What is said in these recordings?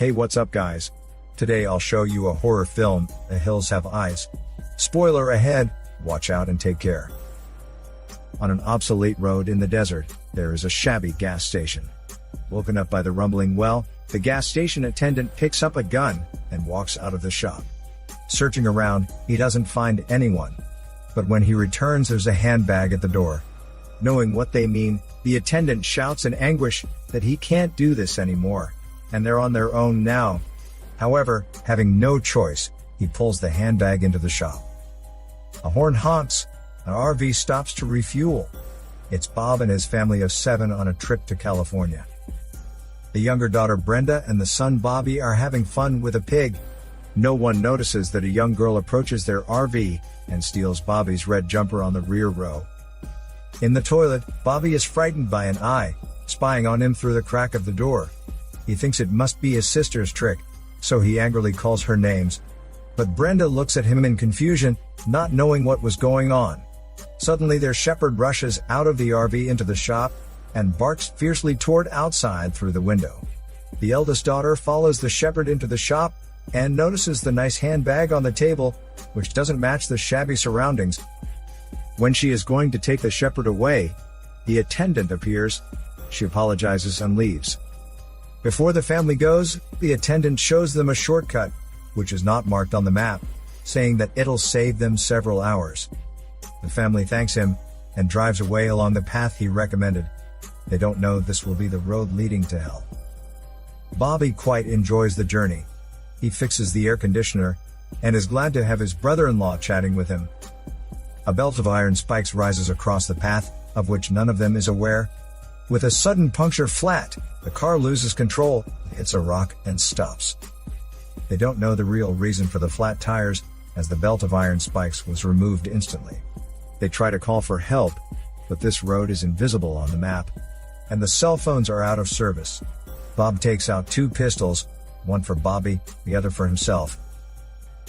Hey, what's up guys? Today I'll show you a horror film, The Hills Have Eyes. Spoiler ahead, watch out and take care. On an obsolete road in the desert, there is a shabby gas station. Woken up by the rumbling well, the gas station attendant picks up a gun and walks out of the shop. Searching around, he doesn't find anyone. But when he returns, there's a handbag at the door. Knowing what they mean, the attendant shouts in anguish that he can't do this anymore, and they're on their own now. However, having no choice, he pulls the handbag into the shop. A horn honks, an RV stops to refuel. It's Bob and his family of 7 on a trip to California. The younger daughter Brenda and the son Bobby are having fun with a pig. No one notices that a young girl approaches their RV and steals Bobby's red jumper on the rear row. In the toilet, Bobby is frightened by an eye, spying on him through the crack of the door. He thinks it must be his sister's trick, so he angrily calls her names. But Brenda looks at him in confusion, not knowing what was going on. Suddenly their shepherd rushes out of the RV into the shop and barks fiercely toward outside through the window. The eldest daughter follows the shepherd into the shop and notices the nice handbag on the table, which doesn't match the shabby surroundings. When she is going to take the shepherd away, the attendant appears. She apologizes and leaves. Before the family goes, the attendant shows them a shortcut, which is not marked on the map, saying that it'll save them several hours. The family thanks him and drives away along the path he recommended. They don't know this will be the road leading to hell. Bobby quite enjoys the journey. He fixes the air conditioner and is glad to have his brother-in-law chatting with him. A belt of iron spikes rises across the path, of which none of them is aware. With a sudden puncture flat, the car loses control, hits a rock, and stops. They don't know the real reason for the flat tires, as the belt of iron spikes was removed instantly. They try to call for help, but this road is invisible on the map, and the cell phones are out of service. Bob takes out 2 pistols, one for Bobby, the other for himself.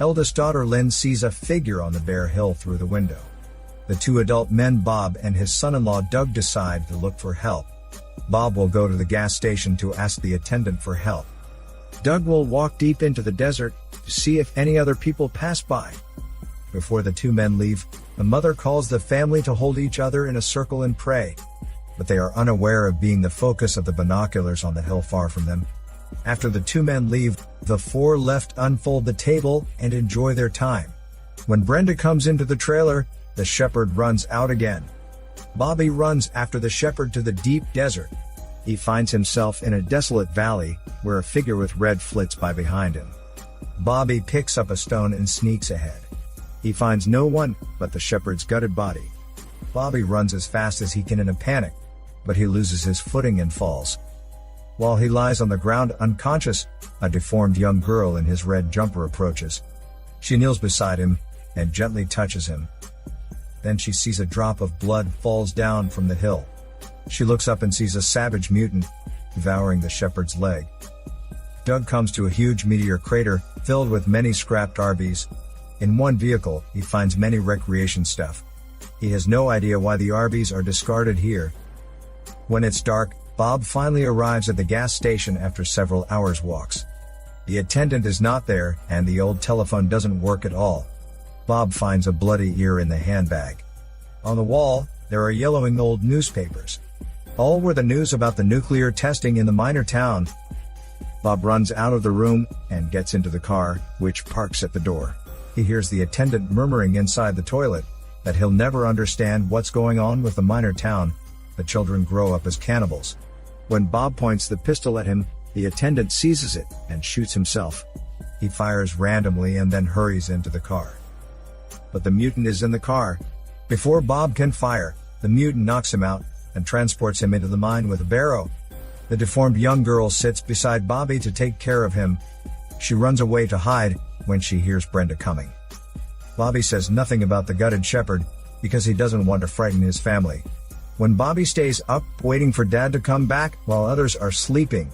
Eldest daughter Lynn sees a figure on the bare hill through the window. The 2 adult men, Bob and his son-in-law Doug, decide to look for help. Bob will go to the gas station to ask the attendant for help. Doug will walk deep into the desert to see if any other people pass by. Before the 2 men leave, the mother calls the family to hold each other in a circle and pray. But they are unaware of being the focus of the binoculars on the hill far from them. After the 2 men leave, the 4 left unfold the table and enjoy their time. When Brenda comes into the trailer, the shepherd runs out again. Bobby runs after the shepherd to the deep desert. He finds himself in a desolate valley, where a figure with red flits by behind him. Bobby picks up a stone and sneaks ahead. He finds no one but the shepherd's gutted body. Bobby runs as fast as he can in a panic, but he loses his footing and falls. While he lies on the ground unconscious, a deformed young girl in his red jumper approaches. She kneels beside him and gently touches him. Then she sees a drop of blood falls down from the hill. She looks up and sees a savage mutant devouring the shepherd's leg. Doug comes to a huge meteor crater filled with many scrapped RVs. In one vehicle, he finds many recreation stuff. He has no idea why the RVs are discarded here. When it's dark, Bob finally arrives at the gas station after several hours walks. The attendant is not there, and the old telephone doesn't work at all. Bob finds a bloody ear in the handbag. On the wall, there are yellowing old newspapers. All were the news about the nuclear testing in the minor town. Bob runs out of the room and gets into the car, which parks at the door. He hears the attendant murmuring inside the toilet that he'll never understand what's going on with the minor town. The children grow up as cannibals. When Bob points the pistol at him, the attendant seizes it and shoots himself. He fires randomly and then hurries into the car. But the mutant is in the car. Before Bob can fire, the mutant knocks him out and transports him into the mine with a barrow. The deformed young girl sits beside Bobby to take care of him. She runs away to hide when she hears Brenda coming. Bobby says nothing about the gutted shepherd because he doesn't want to frighten his family. When Bobby stays up waiting for Dad to come back while others are sleeping,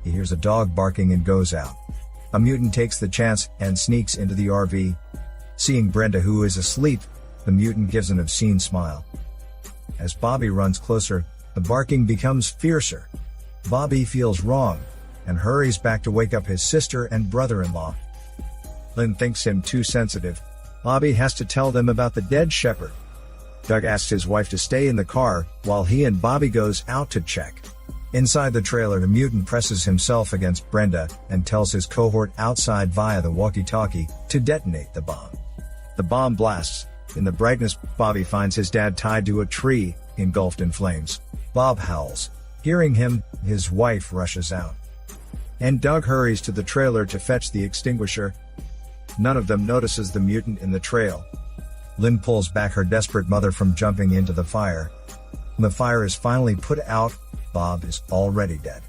he hears a dog barking and goes out. A mutant takes the chance and sneaks into the RV. Seeing Brenda, who is asleep, the mutant gives an obscene smile. As Bobby runs closer, the barking becomes fiercer. Bobby feels wrong, and hurries back to wake up his sister and brother-in-law. Lynn thinks him too sensitive. Bobby has to tell them about the dead shepherd. Doug asks his wife to stay in the car while he and Bobby goes out to check. Inside the trailer, the mutant presses himself against Brenda and tells his cohort outside via the walkie-talkie to detonate the bomb. The bomb blasts. In the brightness, Bobby finds his dad tied to a tree, engulfed in flames. Bob howls. Hearing him, his wife rushes out. And Doug hurries to the trailer to fetch the extinguisher. None of them notices the mutant in the trail. Lynn pulls back her desperate mother from jumping into the fire. When the fire is finally put out, Bob is already dead.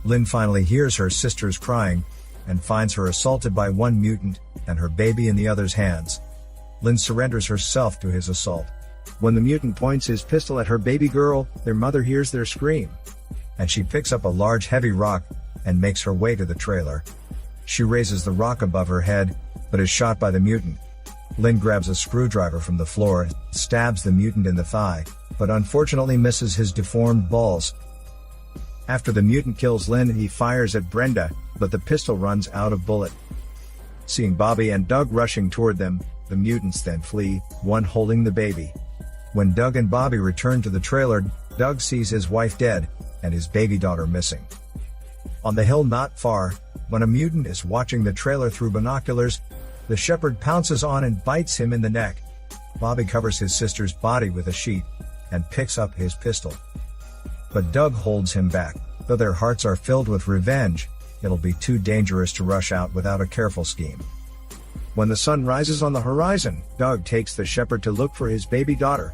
Lynn finally hears her sisters crying, and finds her assaulted by one mutant, and her baby in the other's hands. Lynn surrenders herself to his assault. When the mutant points his pistol at her baby girl, their mother hears their scream. And she picks up a large heavy rock, and makes her way to the trailer. She raises the rock above her head, but is shot by the mutant. Lynn grabs a screwdriver from the floor, stabs the mutant in the thigh, but unfortunately misses his deformed balls. After the mutant kills Lynn, he fires at Brenda, but the pistol runs out of bullet. Seeing Bobby and Doug rushing toward them, the mutants then flee, one holding the baby. When Doug and Bobby return to the trailer, Doug sees his wife dead, and his baby daughter missing. On the hill not far, when a mutant is watching the trailer through binoculars, the shepherd pounces on and bites him in the neck. Bobby covers his sister's body with a sheet, and picks up his pistol. But Doug holds him back. Though their hearts are filled with revenge, it'll be too dangerous to rush out without a careful scheme. When the sun rises on the horizon, Doug takes the shepherd to look for his baby daughter.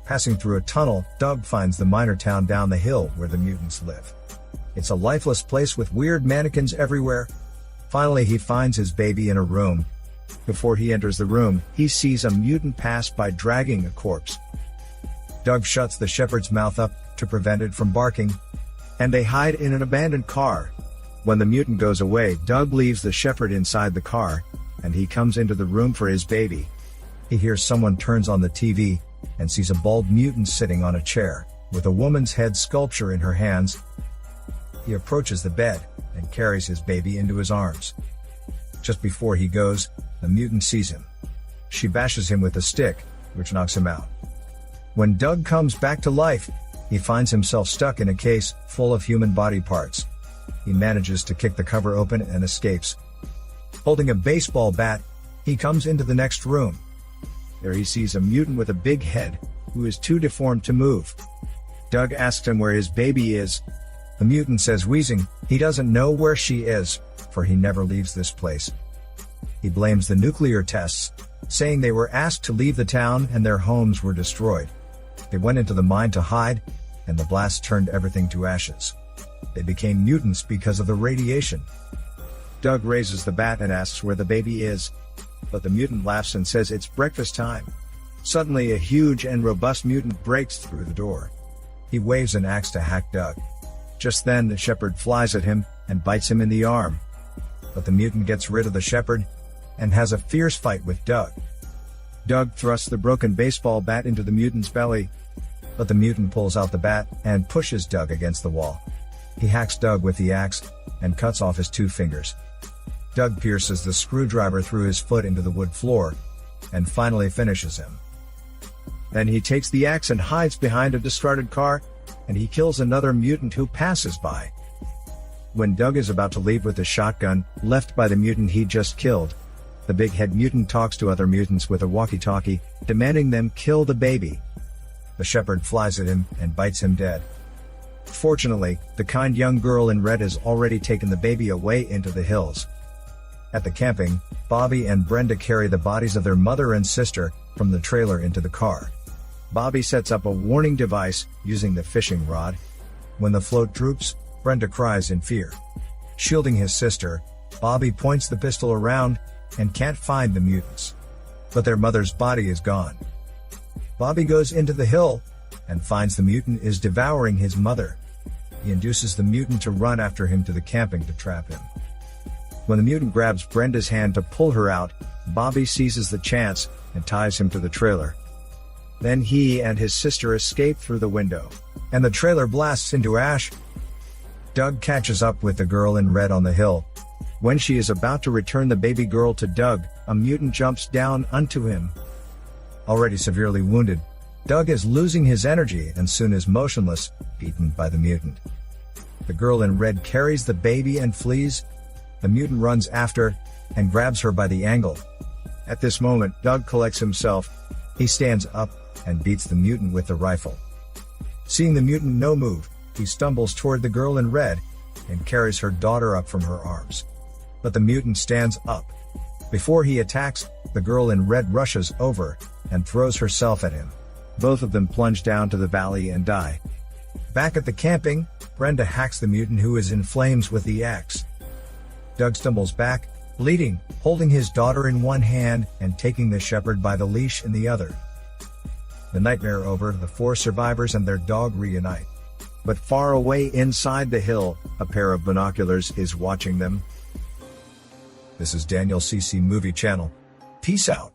Passing through a tunnel, Doug finds the minor town down the hill where the mutants live. It's a lifeless place with weird mannequins everywhere. Finally, he finds his baby in a room. Before he enters the room, he sees a mutant pass by dragging a corpse. Doug shuts the shepherd's mouth up to prevent it from barking, and they hide in an abandoned car. When the mutant goes away, Doug leaves the shepherd inside the car, and he comes into the room for his baby. He hears someone turns on the TV, and sees a bald mutant sitting on a chair, with a woman's head sculpture in her hands. He approaches the bed, and carries his baby into his arms. Just before he goes, the mutant sees him. She bashes him with a stick, which knocks him out. When Doug comes back to life, he finds himself stuck in a case full of human body parts. He manages to kick the cover open and escapes. Holding a baseball bat, he comes into the next room. There he sees a mutant with a big head, who is too deformed to move. Doug asks him where his baby is. The mutant says, wheezing, he doesn't know where she is, for he never leaves this place. He blames the nuclear tests, saying they were asked to leave the town and their homes were destroyed. They went into the mine to hide, and the blast turned everything to ashes. They became mutants because of the radiation. Doug raises the bat and asks where the baby is, but the mutant laughs and says it's breakfast time. Suddenly, a huge and robust mutant breaks through the door. He waves an axe to hack Doug. Just then, the shepherd flies at him and bites him in the arm. But the mutant gets rid of the shepherd and has a fierce fight with Doug. Doug thrusts the broken baseball bat into the mutant's belly, but the mutant pulls out the bat and pushes Doug against the wall. He hacks Doug with the axe and cuts off his 2 fingers. Doug pierces the screwdriver through his foot into the wood floor and finally finishes him. Then he takes the axe and hides behind a discarded car, and he kills another mutant who passes by. When Doug is about to leave with the shotgun left by the mutant he just killed, the big head mutant talks to other mutants with a walkie-talkie, demanding them kill the baby. The shepherd flies at him and bites him dead. Fortunately, the kind young girl in red has already taken the baby away into the hills. At the camping, Bobby and Brenda carry the bodies of their mother and sister from the trailer into the car. Bobby sets up a warning device using the fishing rod. When the float droops, Brenda cries in fear. Shielding his sister, Bobby points the pistol around and can't find the mutants. But their mother's body is gone. Bobby goes into the hill and finds the mutant is devouring his mother. He induces the mutant to run after him to the camping to trap him. When the mutant grabs Brenda's hand to pull her out, Bobby seizes the chance and ties him to the trailer. Then he and his sister escape through the window, and the trailer blasts into ash. Doug catches up with the girl in red on the hill. When she is about to return the baby girl to Doug, a mutant jumps down onto him. Already severely wounded, Doug is losing his energy and soon is motionless, beaten by the mutant. The girl in red carries the baby and flees. The mutant runs after and grabs her by the ankle. At this moment, Doug collects himself. He stands up and beats the mutant with the rifle. Seeing the mutant no move, he stumbles toward the girl in red and carries her daughter up from her arms. But the mutant stands up. Before he attacks, the girl in red rushes over and throws herself at him. Both of them plunge down to the valley and die. Back at the camping, Brenda hacks the mutant who is in flames with the axe. Doug stumbles back, bleeding, holding his daughter in one hand and taking the shepherd by the leash in the other. The nightmare over, the 4 survivors and their dog reunite. But far away inside the hill, a pair of binoculars is watching them. This is Daniel CC Movie Channel. Peace out.